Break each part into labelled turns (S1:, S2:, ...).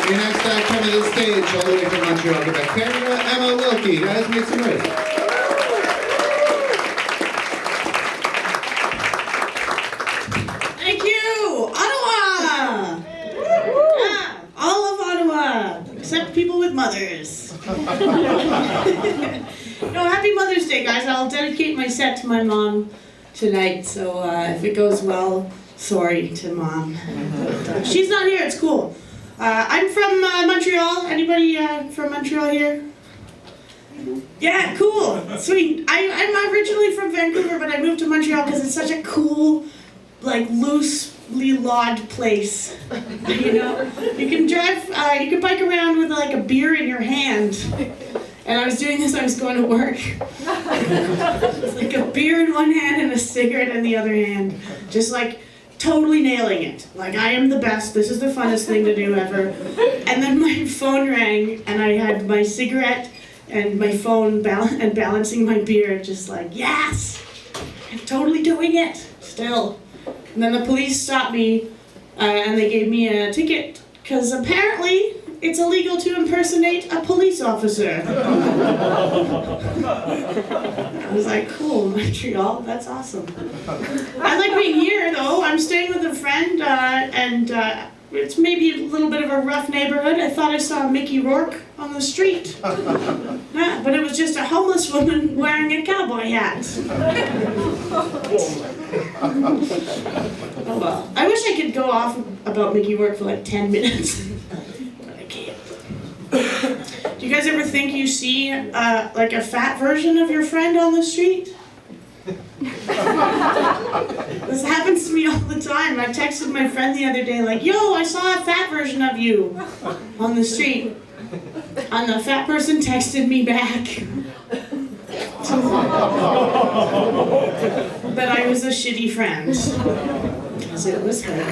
S1: Your next act coming to the stage, all the way from Montreal, Quebec, Canada, Emma Wilkie. Guys, make some noise.
S2: Thank you! Ottawa! Yeah, all of Ottawa, except people with mothers. No, happy Mother's Day, guys. I'll dedicate my set to my mom tonight, so if it goes well, sorry to Mom. She's not here, it's cool. I'm from Montreal. Anybody from Montreal here? Yeah, cool, sweet. I'm originally from Vancouver, but I moved to Montreal because it's such a cool, like, loosely lawed place. You know, you can drive, you can bike around with like a beer in your hand. And I was doing this, I was going to work. It's like a beer in one hand and a cigarette in the other hand. Just like totally nailing it. Like, I am the best, this is the funnest thing to do ever. And then my phone rang and I had my cigarette and my phone and balancing my beer, just like, yes! I'm totally doing it, still. And then the police stopped me and they gave me a ticket, because apparently it's illegal to impersonate a police officer. I was like, cool, Montreal, that's awesome. I like being here, though. I'm staying with a friend, and it's maybe a little bit of a rough neighborhood. I thought I saw Mickey Rourke on the street. Yeah, but it was just a homeless woman wearing a cowboy hat. Oh well. I wish I could go off about Mickey Rourke for like 10 minutes. Do you guys ever think you see like a fat version of your friend on the street? This happens to me all the time. I texted my friend the other day like, yo, I saw a fat version of you on the street. And the fat person texted me back. But I was a shitty friend. Because it was her.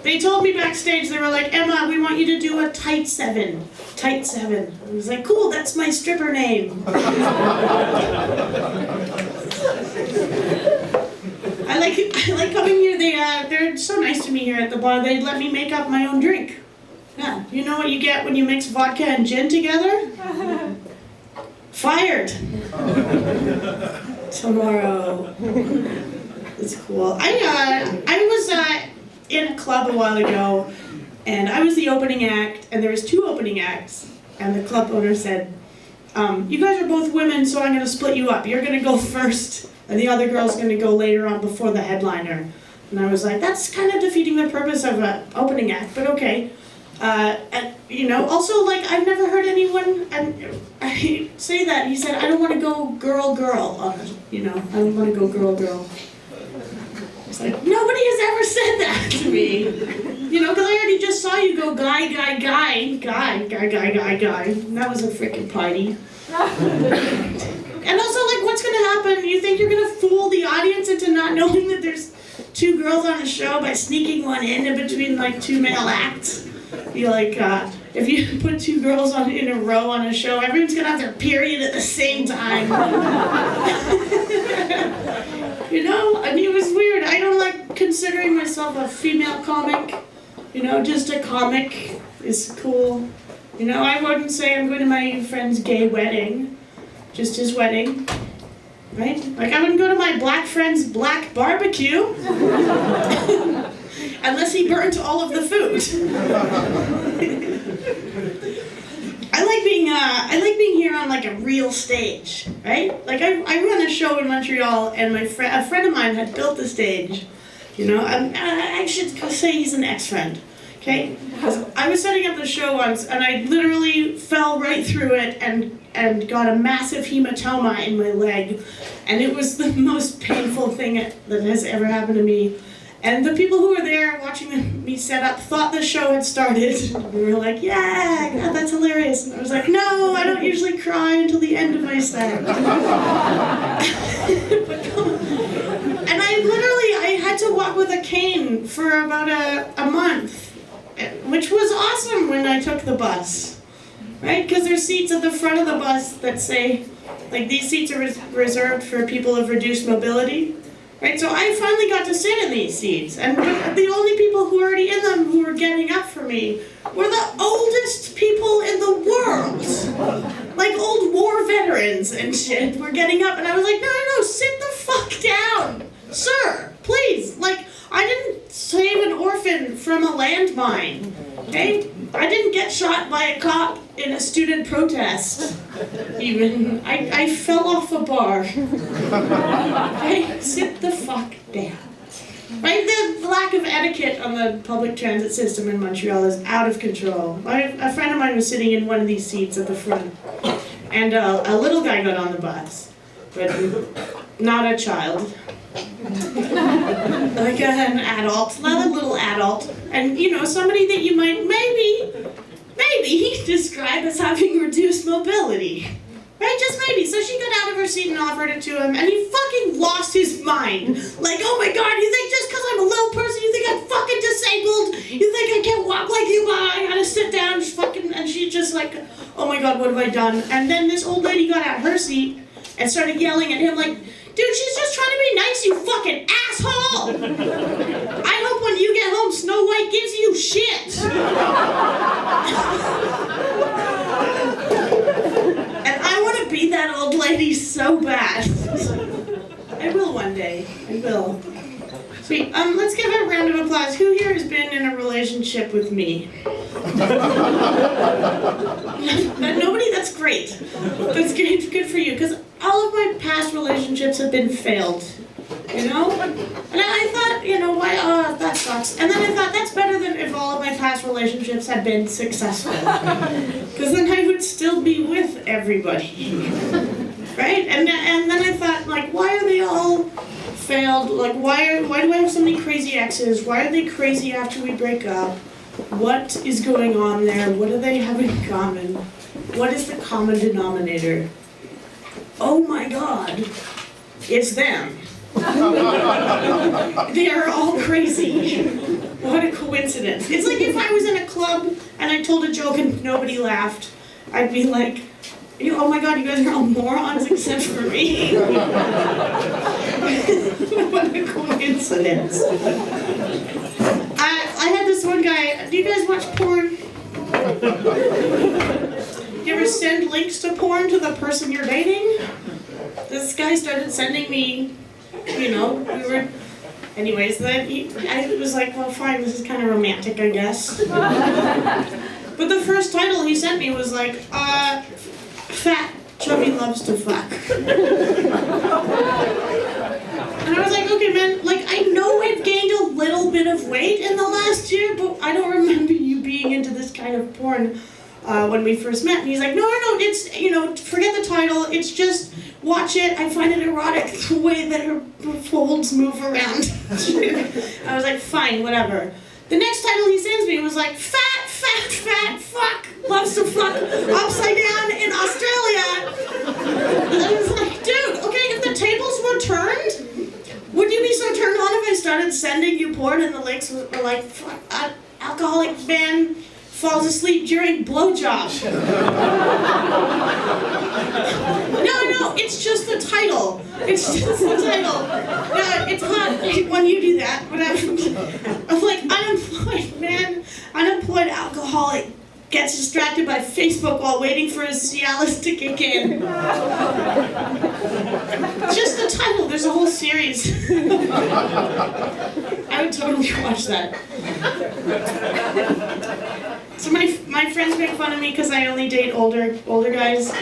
S2: They told me backstage, they were like, Emma, we want you to do a tight 7. Tight 7. I was like, cool, that's my stripper name. I like coming here. They're so nice to me here at the bar. They let me make up my own drink. Yeah, you know what you get when you mix vodka and gin together? Fired. Tomorrow. It's cool. I was in a club a while ago, and I was the opening act, and there was 2 opening acts, and the club owner said, you guys are both women, so I'm going to split you up. You're going to go first, and the other girl's going to go later on before the headliner. And I was like, that's kind of defeating the purpose of an opening act, but okay. And, you know, also, like, I've never heard anyone say that. He said, I don't want to go girl, you know, I don't want to go girl. It's like, nobody has ever said that to me. You know, because I already just saw you go guy. And that was a freaking party. And also, like, what's going to happen? You think you're going to fool the audience into not knowing that there's 2 girls on a show by sneaking one in between, like, 2 male acts? You're like, if you put 2 girls in a row on a show, everyone's going to have their period at the same time. You know, I mean, it was weird. I don't like considering myself a female comic. You know, just a comic is cool. You know, I wouldn't say I'm going to my friend's gay wedding. Just his wedding. Right? Like, I wouldn't go to my black friend's black barbecue. Unless he burnt all of the food. I like being here on like a real stage, right? Like I run a show in Montreal, and a friend of mine had built the stage. You know, I should say he's an ex-friend. Okay, I was setting up the show once, and I literally fell right through it and got a massive hematoma in my leg, and it was the most painful thing that has ever happened to me. And the people who were there watching me set up thought the show had started. We were like, yeah, God, that's hilarious. And I was like, no, I don't usually cry until the end of my set. And I had to walk with a cane for about a month, which was awesome when I took the bus, right? Because there's seats at the front of the bus that say, like, these seats are reserved for people of reduced mobility. Right, so I finally got to sit in these seats, and the only people who were already in them who were getting up for me were the oldest people in the world. Like old war veterans and shit were getting up, and I was like, no, sit the fuck down. Sir, please. Like, I didn't save an orphan from a landmine, okay? I didn't get shot by a cop in a student protest, even. I fell off a bar. Okay? Sit the fuck down. Right? The lack of etiquette on the public transit system in Montreal is out of control. A friend of mine was sitting in one of these seats at the front, and a little guy got on the bus, but not a child. Like an adult, not a little adult, and somebody that you might maybe describe as having reduced mobility. Right, just maybe. So she got out of her seat and offered it to him, and he fucking lost his mind. Like, oh my god, you think just because I'm a little person, you think I'm fucking disabled? You think I can't walk like you, but I gotta sit down, and she just like, oh my god, what have I done? And then this old lady got out of her seat and started yelling at him like, dude, she's just trying to be nice, you fucking asshole! I hope when you get home, Snow White gives you shit! And I want to be that old lady so bad. I will one day. I will. Sweet. Let's give a round of applause. Who here has been in a relationship with me? Nobody? That's great. That's good. Good for you. Because all of my past relationships have been failed. And I thought, why? Oh, that sucks. And then I thought that's better than if all of my past relationships had been successful. Because then I would still be with everybody. Right? And then I thought, like, why are they all failed? Like, why do I have so many crazy exes? Why are they crazy after we break up? What is going on there? What do they have in common? What is the common denominator? Oh my god, it's them. They are all crazy. What a coincidence. It's like if I was in a club and I told a joke and nobody laughed, I'd be like, oh my god, you guys are all morons except for me. What a coincidence. I had this one guy, do you guys watch porn? You ever send links to porn to the person you're dating? This guy started sending me, anyways, I was like, well, fine, this is kind of romantic, I guess. But the first title he sent me was like, Fat Chubby Loves to Fuck. And I was like, okay, man, like, I know I've gained a little bit of weight in the last year, but I don't remember you being into this kind of porn when we first met. And he's like, no, it's, forget the title, it's just, watch it, I find it erotic, the way that her folds move around. I was like, fine, whatever. The next title he sends me was like, fat, fuck, loves to fuck, upside down in Australia. And I was like, dude, okay, if the tables were turned, would you be so turned on if I started sending you porn and the links were like, alcoholic man falls asleep during blowjob? No, it's just the title. It's just the title. No, it's not when you do that. I'm like, unemployed man, unemployed alcoholic gets distracted by Facebook while waiting for his Cialis to kick in. Just the title, there's a whole series. I would totally watch that. So my friends make fun of me because I only date older guys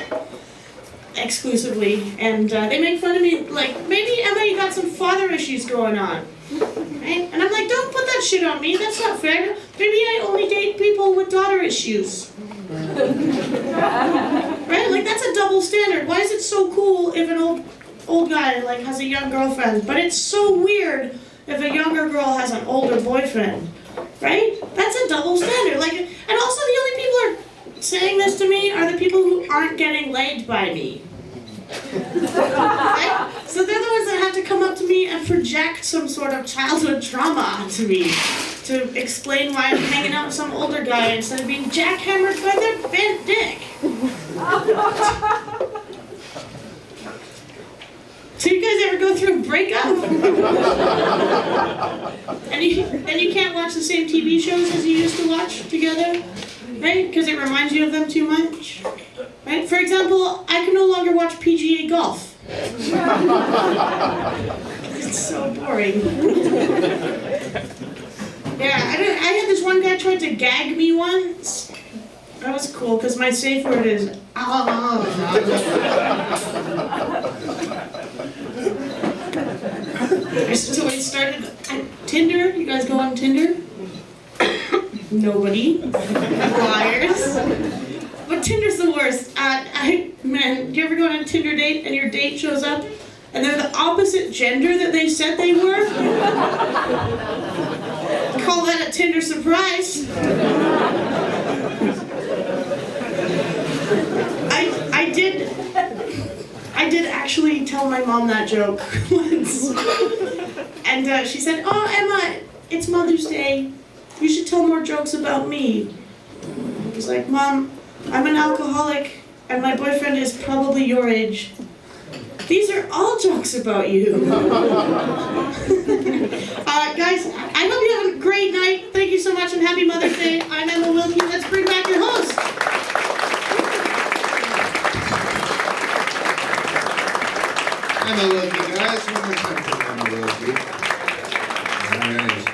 S2: exclusively, and they make fun of me like, maybe Emma, you got some father issues going on, right? And I'm like, don't put that shit on me. That's not fair. Maybe I only date people with daughter issues. Right? Like, that's a double standard. Why is it so cool if an old guy like has a young girlfriend, but it's so weird if a younger girl has an older boyfriend? Right? That's a double standard. Like, and also the only people who are saying this to me are the people who aren't getting laid by me. Right? So they're the ones that have to come up to me and project some sort of childhood trauma onto me to explain why I'm hanging out with some older guy instead of being jackhammered by their bent dick. So you guys ever go through a breakup? and you can't watch the same TV shows as you used to watch together, right? Because it reminds you of them too much, right? For example, I can no longer watch PGA golf. It's so boring. Yeah, I had this one guy tried to gag me once. That was cool because my safe word is So I started Tinder. You guys go on Tinder? Nobody. Liars. But Tinder's the worst. Man, do you ever go on a Tinder date and your date shows up and they're the opposite gender that they said they were? Call that a Tinder surprise. I did actually tell my mom that joke once. And she said, "Oh, Emma, it's Mother's Day. You should tell more jokes about me." I was like, "Mom, I'm an alcoholic and my boyfriend is probably your age. These are all jokes about you." Guys, I hope you have a great night. Thank you so much and happy Mother's Day. I'm Emma Wilkie. Let's bring back your host.
S1: Emma Wilkie, guys. One more time for Emma Wilkie. All right.